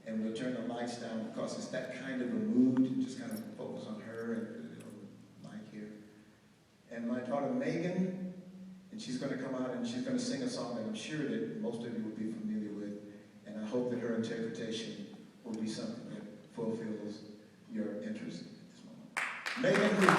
and we'll turn the lights down because it's that kind of a mood, just kind of focus on her and Mike here. And my daughter Meghan, and she's going to come out and she's going to sing a song that I'm sure that most of you will be familiar with, and I hope that her interpretation will be something that fulfills your interest at this moment. Meghan, who?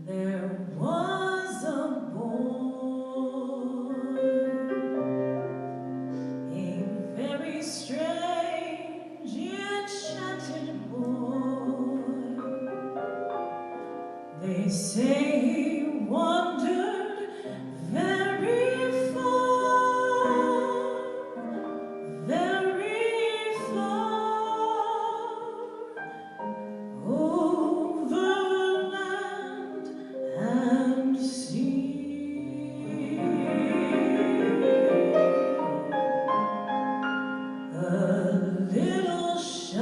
There was a boy, a very strange, enchanted boy. They say he wandered very far, very far, over land and sea. A little shy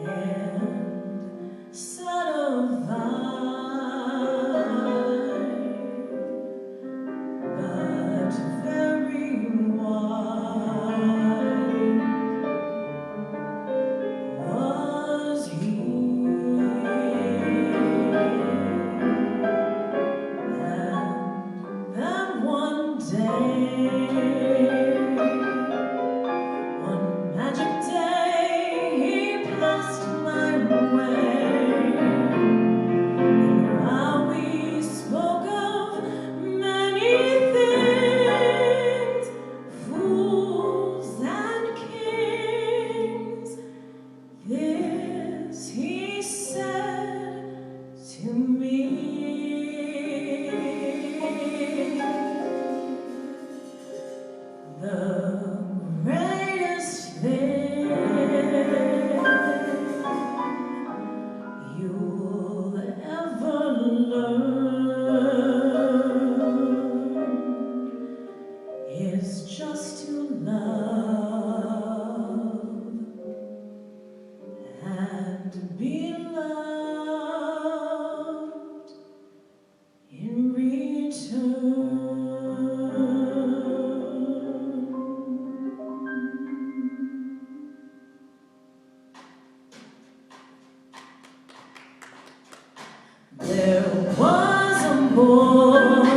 and sad of eye, but very wise was he. And then one day, one magic day, he passed my way, and while we spoke of many things, fools and kings, this he said to me: the greatest thing you'll ever learn is just to love and be loved in return. There was a boy,